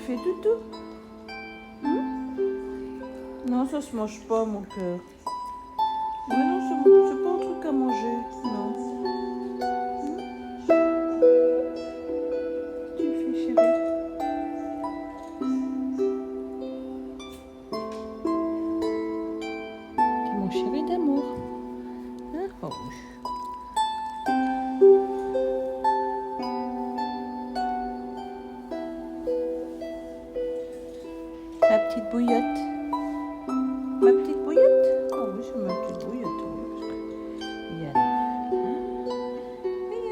Fais doudou. Non, ça se mange pas, mon cœur. Mais non, c'est pas un truc à manger. Non. Tu fais, chérie. C'est mon chéri d'amour. Hein? Oh oui. Ma petite bouillotte. Ma petite bouillotte? Ah oui, c'est ma petite bouillotte. Oui, il y a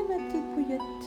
ma petite bouillotte.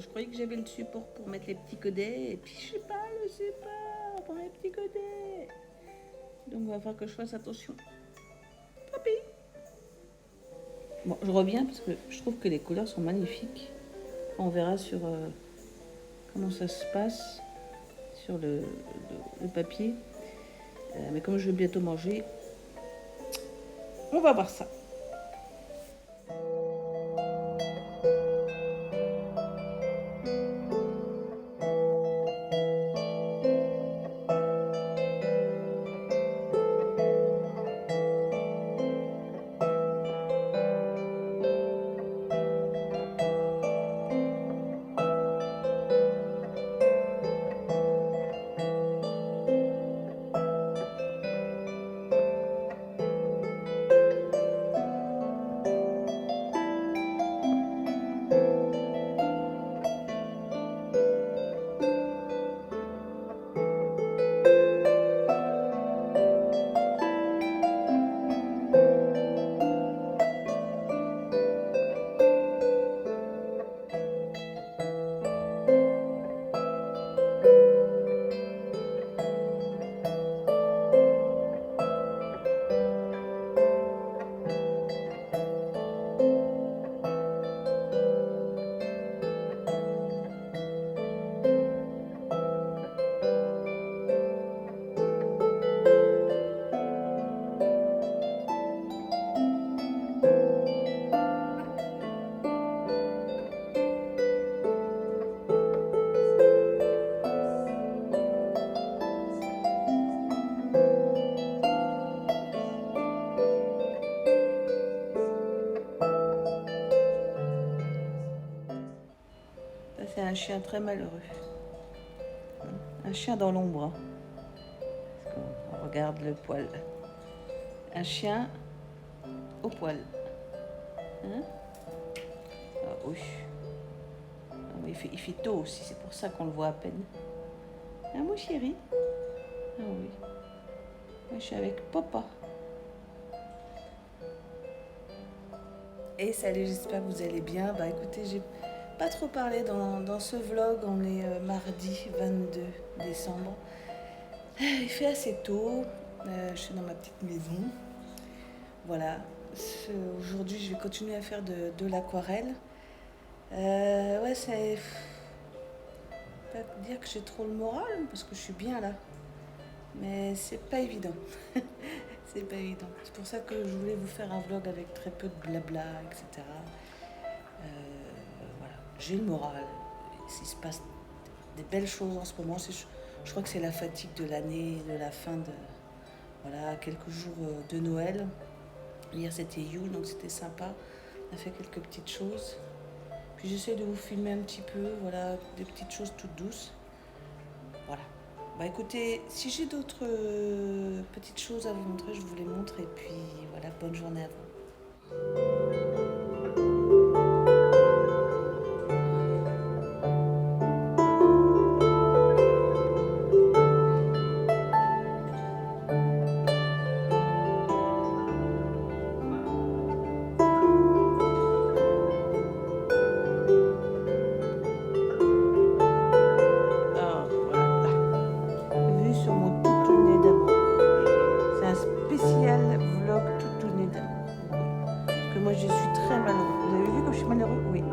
croyais que j'avais le support pour mettre les petits codets, et puis je sais pas le support pour les petits codets. Donc il va falloir que je fasse attention. Papi. Bon, je reviens parce que je trouve que les couleurs sont magnifiques. On verra sur comment ça se passe sur le papier. Mais comme je vais bientôt manger, on va voir ça. C'est un chien très malheureux. Un chien dans l'ombre. On regarde le poil. Un chien au poil. Hein? Ah oui. Ah oui, il fait tôt aussi, c'est pour ça qu'on le voit à peine. Ah mon chéri. Ah oui. Moi, je suis avec papa. Et salut, j'espère que vous allez bien. Bah écoutez, j'ai pas trop parlé dans ce vlog. On est mardi 22 décembre. Il fait assez tôt. Je suis dans ma petite maison. Voilà. Aujourd'hui, je vais continuer à faire de l'aquarelle. Ouais, c'est pas dire que j'ai trop le moral parce que je suis bien là. Mais c'est pas évident. C'est pas évident. C'est pour ça que je voulais vous faire un vlog avec très peu de blabla, etc. Voilà. J'ai le moral. Il se passe des belles choses en ce moment. Je crois que c'est la fatigue de l'année, de la fin de... Voilà, quelques jours de Noël. Hier, c'était Yule, donc c'était sympa. On a fait quelques petites choses. Puis j'essaie de vous filmer un petit peu, voilà, des petites choses toutes douces. Voilà. Bah écoutez, si j'ai d'autres petites choses à vous montrer, je vous les montre. Et puis voilà, bonne journée à vous. Moi je suis très malheureux. Vous avez vu que je suis malheureux? Oui.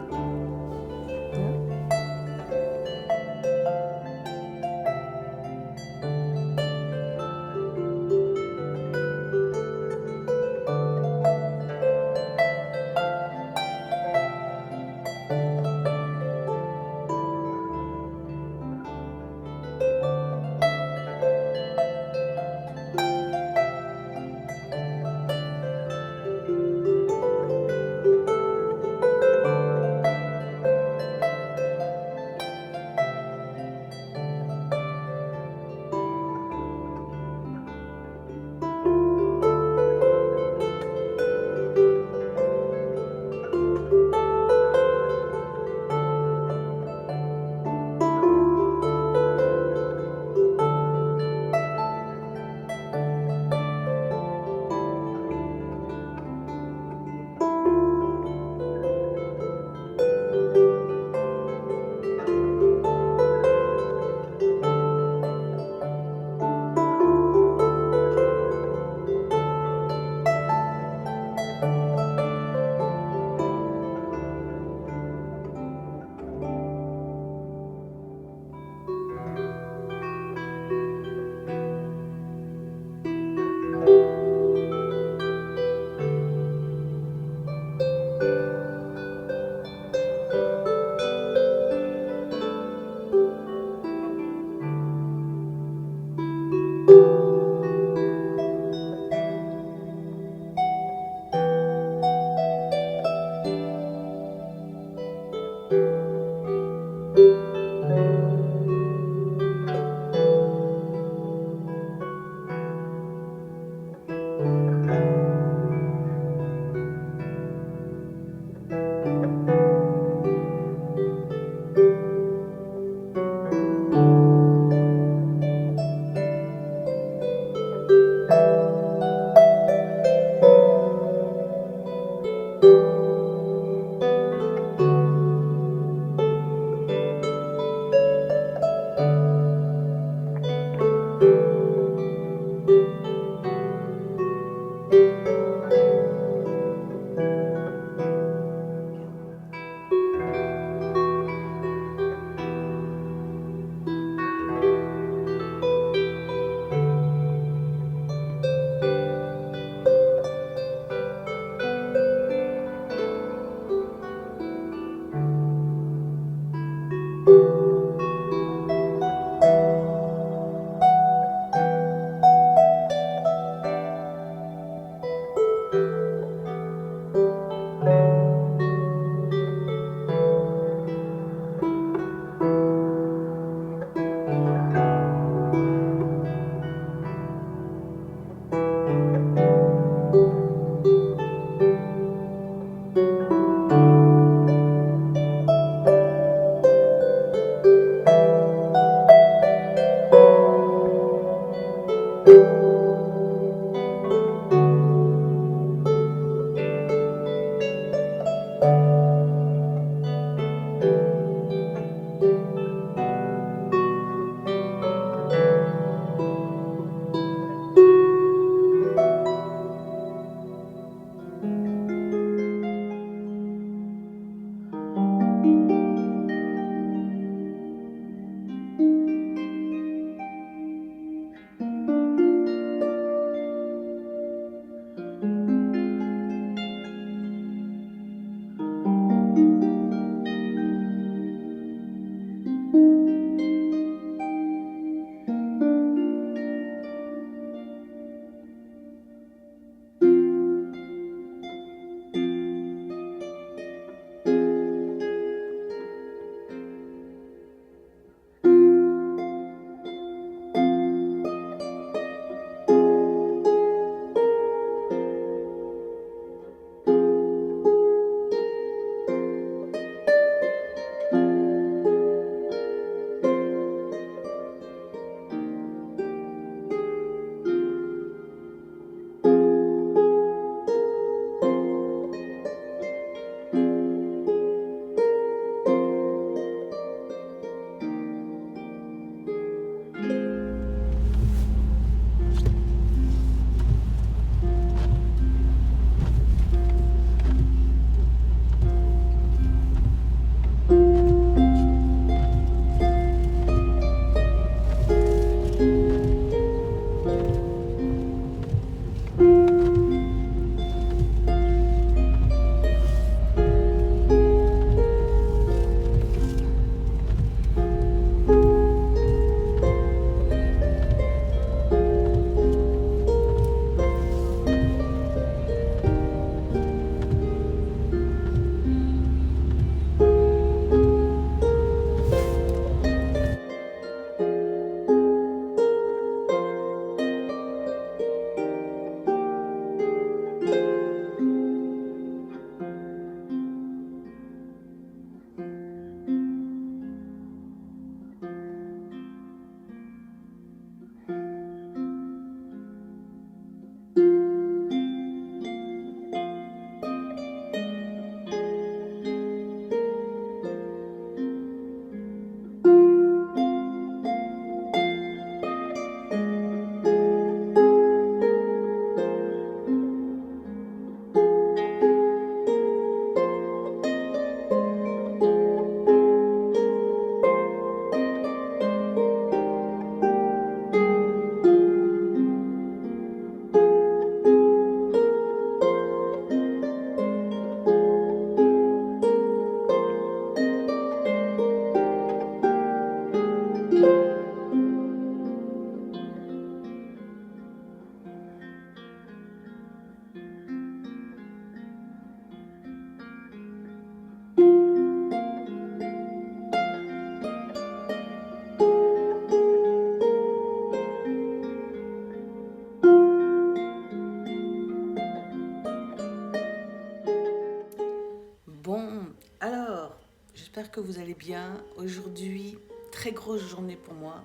j'espère que vous allez bien. Aujourd'hui, très grosse journée pour moi.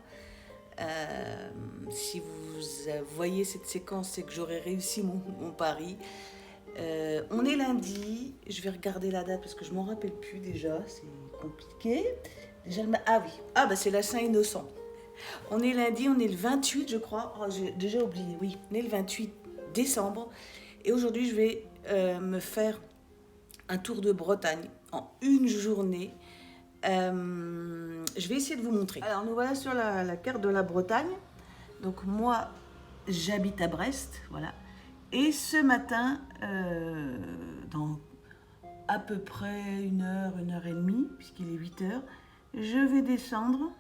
Si vous voyez cette séquence, c'est que j'aurai réussi mon pari. On est lundi, je vais regarder la date parce que je m'en rappelle plus déjà, c'est compliqué. Déjà, ah oui, c'est la Saint-Innocent. On est lundi, on est le 28 je crois, j'ai déjà oublié, oui, on est le 28 décembre et aujourd'hui je vais me faire un tour de Bretagne en une journée. Je vais essayer de vous montrer. Alors nous voilà sur la carte de la Bretagne. Donc moi j'habite à Brest, voilà. Et ce matin, dans à peu près 1 heure et demie, puisqu'il est 8 heures, je vais descendre,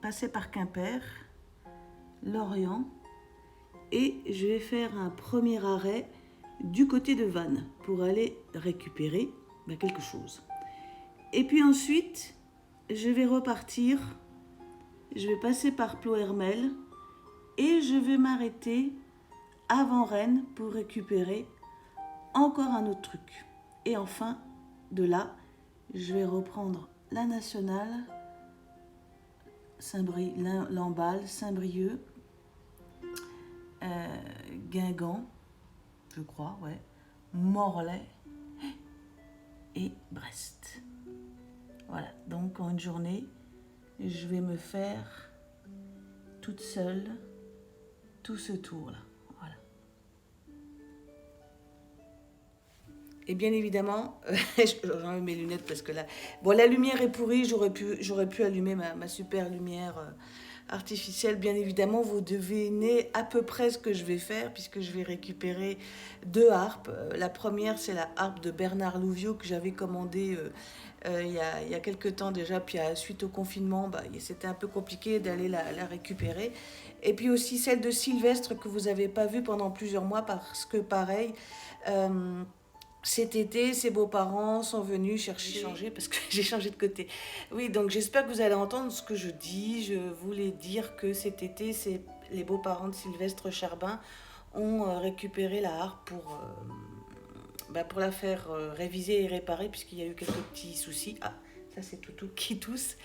passer par Quimper, Lorient, et je vais faire un premier arrêt du côté de Vannes pour aller récupérer quelque chose. Et puis ensuite, je vais repartir, je vais passer par Ploërmel et je vais m'arrêter avant Rennes pour récupérer encore un autre truc. Et enfin, de là, je vais reprendre la nationale, Lamballe, Saint-Brieuc, Guingamp, je crois, ouais, Morlaix et Brest. Voilà, donc en une journée, je vais me faire toute seule tout ce tour-là. Voilà. Et bien évidemment, j'enlève mes lunettes parce que là, bon, la lumière est pourrie, j'aurais pu allumer ma super lumière artificielle. Bien évidemment, vous devinez à peu près ce que je vais faire puisque je vais récupérer 2 harpes. La première, c'est la harpe de Bernard Louviot que j'avais commandée il y a quelques temps déjà, puis suite au confinement, c'était un peu compliqué d'aller la récupérer. Et puis aussi celle de Sylvestre que vous n'avez pas vue pendant plusieurs mois parce que pareil, cet été, ses beaux-parents sont venus chercher, changer parce que j'ai changé de côté. Oui, donc j'espère que vous allez entendre ce que je dis. Je voulais dire que cet été, les beaux-parents de Sylvestre Charbin ont récupéré la harpe pour la faire réviser et réparer puisqu'il y a eu quelques petits soucis. Ah, ça c'est Toutou qui tousse.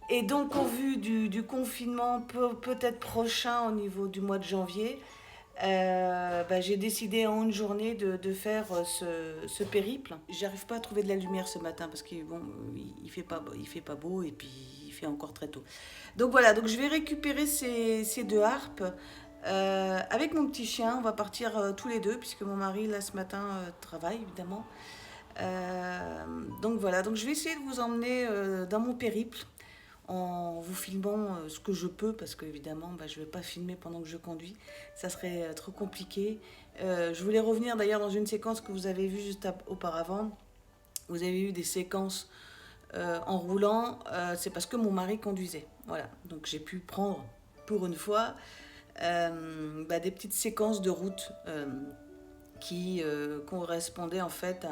Et donc au vu du confinement peut-être prochain au niveau du mois de janvier, j'ai décidé en une journée de faire ce périple. J'arrive pas à trouver de la lumière ce matin parce qu'il fait pas beau et puis il fait encore très tôt. Donc voilà, donc je vais récupérer ces 2 harpes. Avec mon petit chien, on va partir tous les deux puisque mon mari là ce matin travaille évidemment. Donc voilà, donc je vais essayer de vous emmener dans mon périple en vous filmant ce que je peux parce qu'évidemment je ne vais pas filmer pendant que je conduis, ça serait trop compliqué. Je voulais revenir d'ailleurs dans une séquence que vous avez vue juste auparavant. Vous avez eu des séquences en roulant, c'est parce que mon mari conduisait. Voilà, donc j'ai pu prendre pour une fois des petites séquences de route qui correspondaient en fait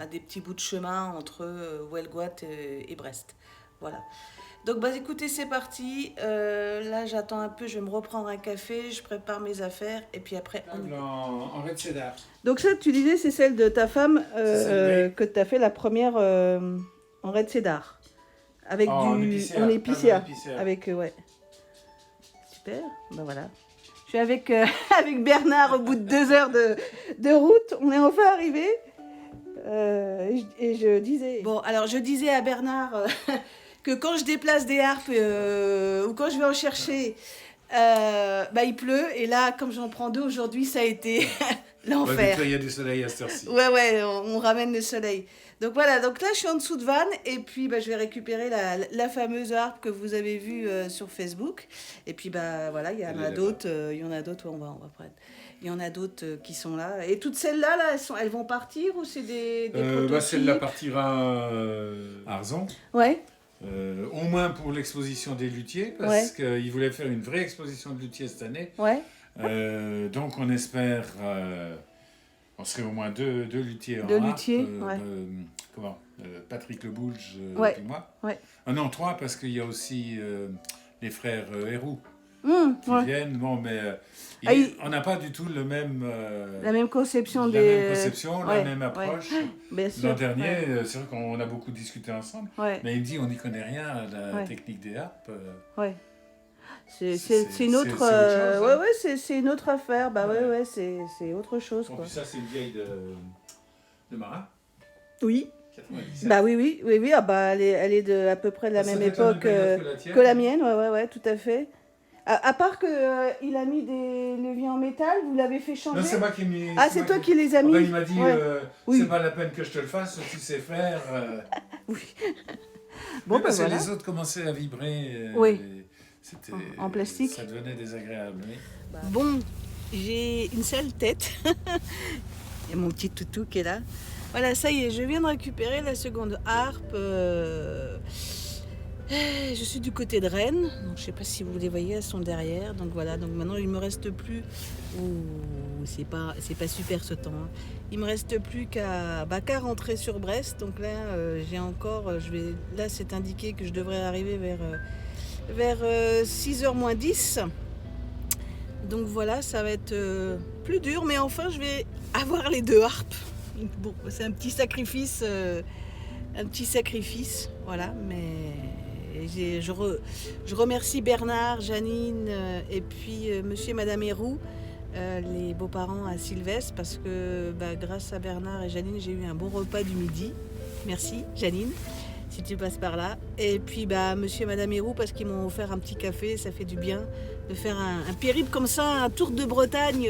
à des petits bouts de chemin entre Huelgoat et Brest. Voilà. Donc écoutez, c'est parti. Là j'attends un peu, je vais me reprendre un café, je prépare mes affaires et puis après en red cédar. Donc ça tu disais c'est celle de ta femme que tu as fait la première en red cédar. Avec en épicéa. Avec ouais. Super, voilà. Je suis avec Bernard au bout de 2 heures de route. On est enfin arrivé. Et je disais... Bon, alors je disais à Bernard que quand je déplace des harpes ou quand je vais en chercher, il pleut. Et là, comme j'en prends 2 aujourd'hui, ça a été l'enfer. Il y a du soleil à cette heure-ci. Ouais, on ramène le soleil. Donc voilà, donc là je suis en dessous de Vannes et puis je vais récupérer la fameuse harpe que vous avez vue sur Facebook. Et puis voilà, il y en a d'autres, on va prendre. Il y en a d'autres qui sont là. Et toutes celles-là, elles vont partir ou c'est des prototypes? Celle-là partira à Arzon. Ouais. Au moins pour l'exposition des luthiers, parce qu'ils voulaient faire une vraie exposition de luthiers cette année. Ouais. Donc on espère... on serait au moins 2 luthiers en harpe. 2 luthiers, Patrick Leboulge et moi. Ouais. Non, 3 parce qu'il y a aussi les frères Héroux. qui viennent. Bon, mais on n'a pas du tout le même, la même conception, la même conception, la même approche. Bien sûr, L'an dernier, c'est vrai qu'on a beaucoup discuté ensemble, mais il me dit on n'y connaît rien à la technique des harpes. C'est une autre, c'est une autre affaire. Bah c'est autre chose. Quoi. Puis ça, c'est une vieille de marin. Oui. 97. Bah oui. Ah bah elle est de à peu près de la même époque que la mienne. Ouais, tout à fait. À part que il a mis des leviers en métal, vous l'avez fait changer. Non, c'est moi qui ai mis. Ah, c'est toi qui les as mis. Il m'a dit, c'est pas la peine que je te le fasse, tu sais faire. Oui. Bon, parce que les autres commençaient à vibrer. C'était en plastique. Ça devenait désagréable. Oui. Bon, j'ai une sale tête. Il y a mon petit toutou qui est là. Voilà, ça y est, je viens de récupérer la seconde harpe. Je suis du côté de Rennes, donc je ne sais pas si vous les voyez, elles sont derrière. Donc voilà, donc maintenant il me reste plus. C'est pas super ce temps. Hein. Il me reste plus qu'à rentrer sur Brest. Donc là, j'ai encore, là c'est indiqué que je devrais arriver vers 6h moins 10. Donc voilà, ça va être plus dur, mais enfin je vais avoir les deux harpes. Bon, c'est un petit sacrifice, voilà, mais je remercie Bernard, Janine et puis monsieur et madame Héroux, les beaux-parents à Sylvestre, parce que grâce à Bernard et Janine, j'ai eu un bon repas du midi. Merci Janine, si tu passes par là. Et puis monsieur et madame Héroux, parce qu'ils m'ont offert un petit café, ça fait du bien de faire un périple comme ça, un tour de Bretagne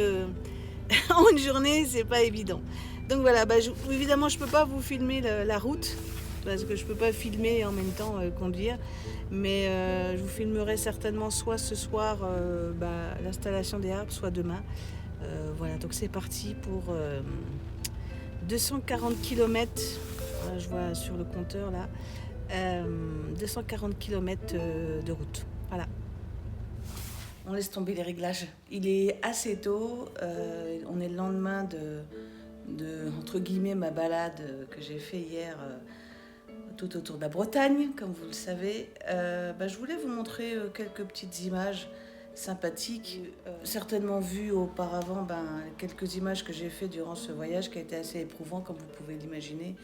en une journée, c'est pas évident. Donc voilà, évidemment je peux pas vous filmer la route, parce que je peux pas filmer et en même temps conduire, mais je vous filmerai certainement soit ce soir l'installation des harpes, soit demain. Voilà, donc c'est parti pour 240 km, je vois sur le compteur là, 240 km de route, voilà. On laisse tomber les réglages. Il est assez tôt, on est le lendemain de entre guillemets ma balade que j'ai fait hier tout autour de la Bretagne, comme vous le savez. Je voulais vous montrer quelques petites images sympathiques, certainement vues auparavant, quelques images que j'ai fait durant ce voyage qui a été assez éprouvant, comme vous pouvez l'imaginer,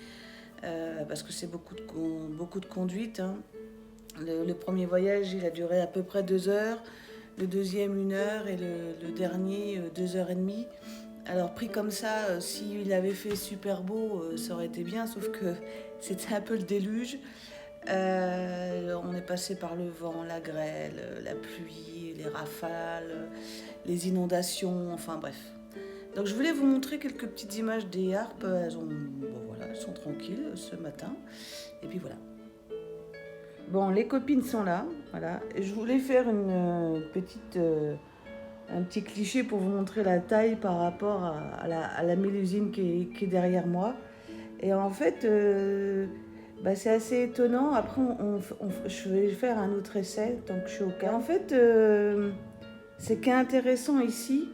parce que c'est beaucoup de conduite. Hein. Le premier voyage, il a duré à peu près 2 heures, le deuxième 1 heure et le dernier 2h30. Alors pris comme ça, s'il avait fait super beau, ça aurait été bien, sauf que c'était un peu le déluge. On est passé par le vent, la grêle, la pluie, les rafales, les inondations, enfin bref. Donc je voulais vous montrer quelques petites images des harpes. Elles sont tranquilles ce matin. Et puis voilà. Bon, les copines sont là, voilà. Je voulais faire un petit cliché pour vous montrer la taille par rapport à la Mélusine qui est derrière moi. Et en fait, c'est assez étonnant. Après, je vais faire un autre essai tant que je suis au cas. En fait, ce qui est intéressant ici,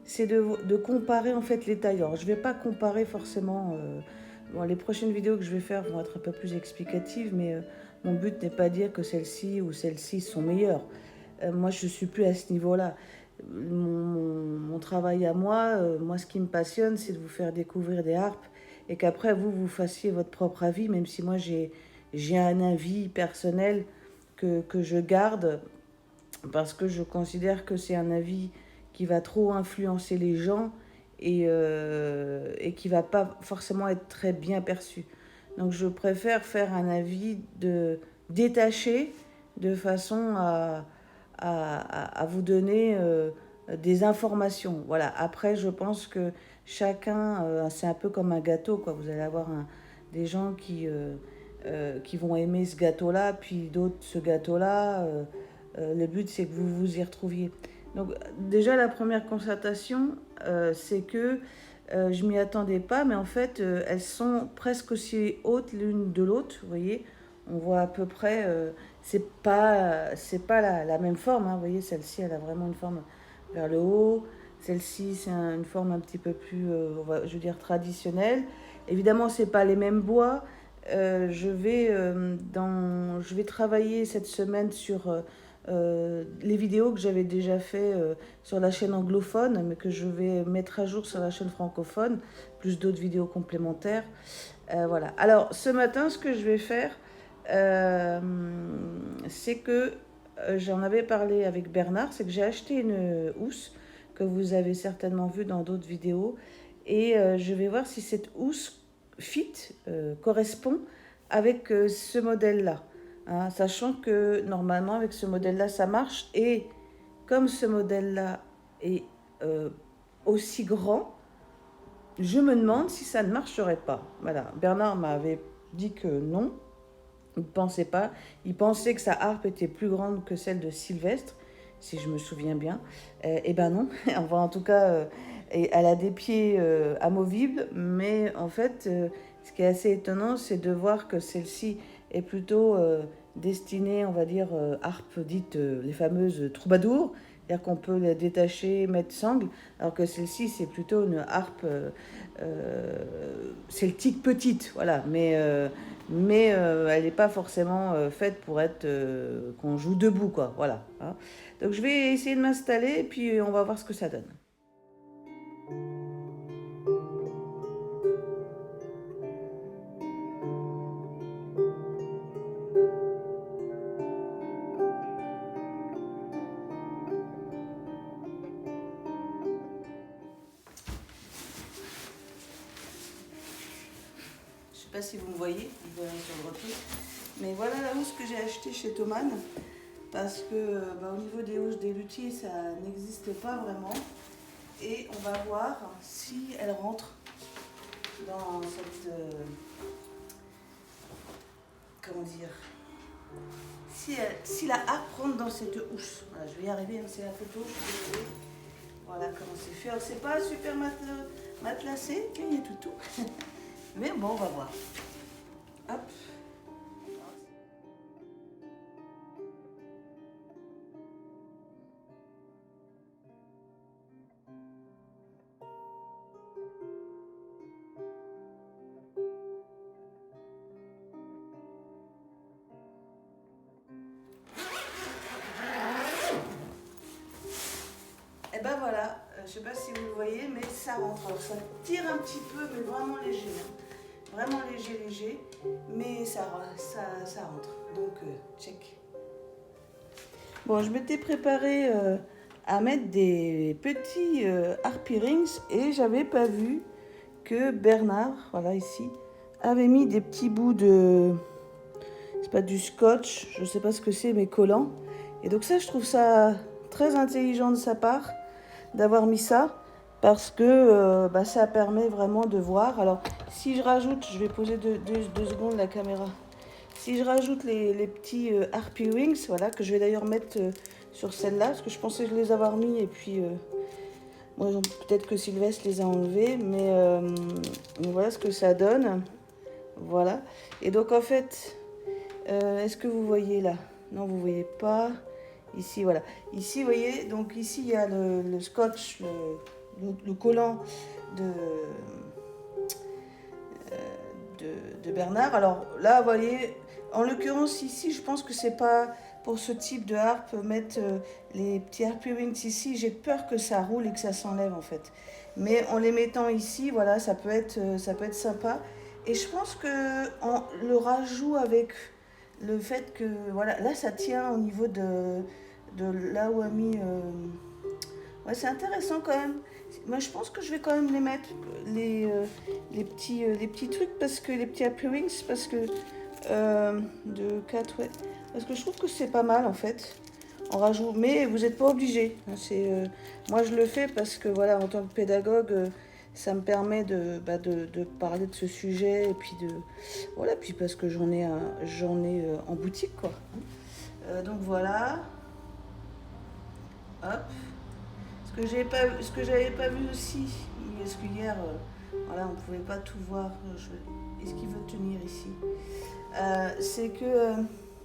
c'est de comparer en fait les tailles. Alors, je ne vais pas comparer forcément... les prochaines vidéos que je vais faire vont être un peu plus explicatives, mais mon but n'est pas de dire que celle-ci ou celle-ci sont meilleures. Moi, je ne suis plus à ce niveau-là. Mon travail à moi, ce qui me passionne, c'est de vous faire découvrir des harpes et qu'après, vous fassiez votre propre avis, même si moi, j'ai un avis personnel que je garde parce que je considère que c'est un avis qui va trop influencer les gens et qui ne va pas forcément être très bien perçu. Donc, je préfère faire un avis détaché de façon à vous donner des informations. Voilà. Après, je pense que chacun, c'est un peu comme un gâteau, quoi. Vous allez avoir des gens qui vont aimer ce gâteau-là, puis d'autres ce gâteau-là. Le but, c'est que vous vous y retrouviez. Donc, déjà, la première constatation, c'est que je m'y attendais pas, mais en fait, elles sont presque aussi hautes l'une de l'autre. Vous voyez, on voit à peu près... c'est pas la même forme, hein. Vous voyez, celle-ci, elle a vraiment une forme vers le haut. Celle-ci, c'est une forme un petit peu plus, traditionnelle. Évidemment, c'est pas les mêmes bois. Je vais travailler cette semaine sur les vidéos que j'avais déjà fait sur la chaîne anglophone, mais que je vais mettre à jour sur la chaîne francophone, plus d'autres vidéos complémentaires. Voilà. Alors, ce matin, ce que je vais faire, c'est que j'en avais parlé avec Bernard, c'est que j'ai acheté une housse que vous avez certainement vue dans d'autres vidéos, et je vais voir si cette housse fit correspond avec ce modèle-là. Hein, sachant que normalement avec ce modèle-là ça marche, et comme ce modèle-là est aussi grand, je me demande si ça ne marcherait pas. Voilà, Bernard m'avait dit que non, il ne pensait pas. Il pensait que sa harpe était plus grande que celle de Sylvestre, si je me souviens bien. Eh ben non, enfin en tout cas, elle a des pieds amovibles, mais en fait, ce qui est assez étonnant, c'est de voir que celle-ci est plutôt destinée, on va dire, harpe dite les fameuses troubadours, c'est-à-dire qu'on peut la détacher, mettre sangle, alors que celle-ci, c'est plutôt une harpe celtique petite, voilà, mais elle n'est pas forcément faite pour être qu'on joue debout, quoi, voilà. Hein. Donc je vais essayer de m'installer, et puis on va voir ce que ça donne. Je sais pas si vous me voyez, vous verrez sur le retour. Mais voilà la housse que j'ai achetée chez Thomann, parce que au niveau des housses des luthiers, ça n'existe pas vraiment. Et on va voir si elle rentre dans cette... comment dire, si la harpe rentre dans cette housse. Voilà, je vais y arriver, c'est la photo, je suis désolée. Voilà comment c'est fait. Alors, c'est pas super matelassé, il y a tout. Mais bon, on va voir. Hop. Et ben voilà, je sais pas si vous le voyez, mais ça rentre. Alors ça tire un petit peu, mais vraiment léger. Hein. Vraiment léger, mais ça rentre. Donc, check. Bon, je m'étais préparée à mettre des petits harpy rings, et j'avais pas vu que Bernard, voilà ici, avait mis des petits bouts de... c'est pas du scotch, je sais pas ce que c'est, mais collant. Et donc ça, je trouve ça très intelligent de sa part d'avoir mis ça, parce que ça permet vraiment de voir. Alors, si je rajoute, je vais poser deux secondes la caméra. Si je rajoute les petits harpy wings, voilà, que je vais d'ailleurs mettre sur celle-là, parce que je pensais les avoir mis, et puis bon, peut-être que Sylvestre les a enlevés, mais voilà ce que ça donne. Voilà. Et donc en fait, est-ce que vous voyez là? Non, vous voyez pas. Ici, voilà. Ici, vous voyez, donc ici, il y a le scotch, le collant de Bernard. Alors là, vous voyez, en l'occurrence, ici, je pense que c'est pas pour ce type de harpe mettre les petits harpy wings ici. J'ai peur que ça roule et que ça s'enlève, en fait. Mais en les mettant ici, voilà, ça peut être sympa. Et je pense que en le rajout avec le fait que, voilà, là, ça tient au niveau de là où a mis... ouais, c'est intéressant quand même. Moi, je pense que je vais quand même les mettre, les petits trucs, parce que les petits happy wings, parce que de 4, ouais. Parce que je trouve que c'est pas mal en fait. On rajoute, mais vous n'êtes pas obligé. Moi, je le fais parce que voilà, en tant que pédagogue, ça me permet de parler de ce sujet, et puis voilà, puis parce que j'en ai en boutique, quoi. Donc voilà. Hop. Ce que j'avais pas vu aussi, parce qu'hier, voilà, on ne pouvait pas tout voir. Est-ce qu'il veut tenir ici? C'est que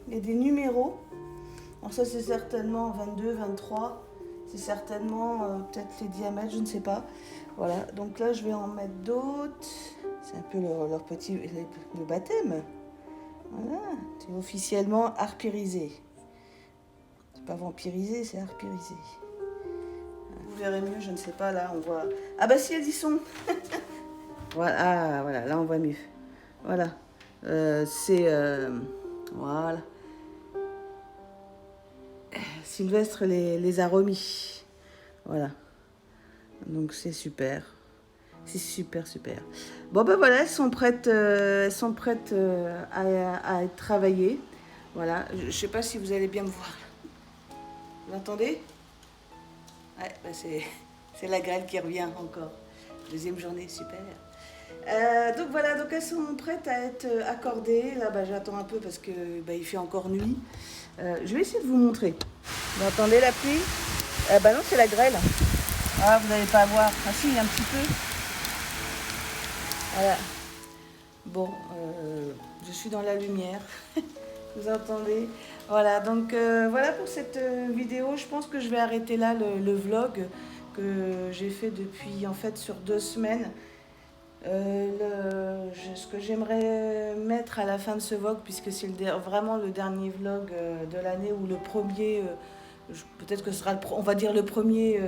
il y a des numéros. Alors ça, c'est certainement 22, 23. C'est certainement peut-être les diamètres, je ne sais pas. Voilà, donc là, je vais en mettre d'autres. C'est un peu leur petit le baptême. Voilà, c'est officiellement harpirisé. Pas vampirisé, c'est arpirisé. Vous verrez mieux, je ne sais pas, là on voit... Ah bah si, elles y sont. Voilà, ah, voilà, là on voit mieux. Voilà. Voilà. Sylvestre les a remis. Voilà. Donc c'est super. C'est super, super. Bon ben voilà, elles sont prêtes à être travaillées. Voilà. Je ne sais pas si vous allez bien me voir. Vous entendez? Ouais, ben c'est la grêle qui revient encore. Deuxième journée, super. Donc voilà, donc elles sont prêtes à être accordées. Là, bah, j'attends un peu parce que bah, il fait encore nuit. Je vais essayer de vous montrer. Vous entendez la pluie? Bah non, c'est la grêle. Ah, vous n'allez pas voir. Ah si, un petit peu. Voilà. Bon, je suis dans la lumière. Vous entendez? Voilà, donc voilà pour cette vidéo. Je pense que je vais arrêter là le vlog que j'ai fait depuis en fait sur 2 semaines. Ce que j'aimerais mettre à la fin de ce vlog, puisque c'est vraiment le dernier vlog de l'année, ou le premier, peut-être que ce sera on va dire le 1er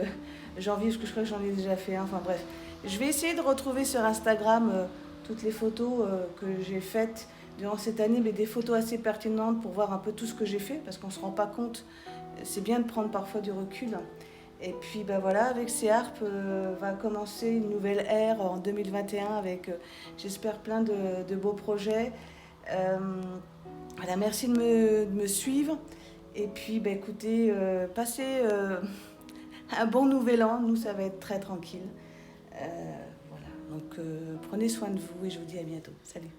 janvier, parce que je crois que j'en ai déjà fait un, enfin bref. Je vais essayer de retrouver sur Instagram toutes les photos que j'ai faites durant cette année, mais des photos assez pertinentes pour voir un peu tout ce que j'ai fait, parce qu'on ne se rend pas compte, c'est bien de prendre parfois du recul. Et puis ben voilà, avec ces harpes, va commencer une nouvelle ère en 2021 avec, j'espère, plein de beaux projets. Voilà, merci de me suivre. Et puis ben écoutez, passez un bon nouvel an. Nous, ça va être très tranquille. Voilà, donc prenez soin de vous et je vous dis à bientôt. Salut.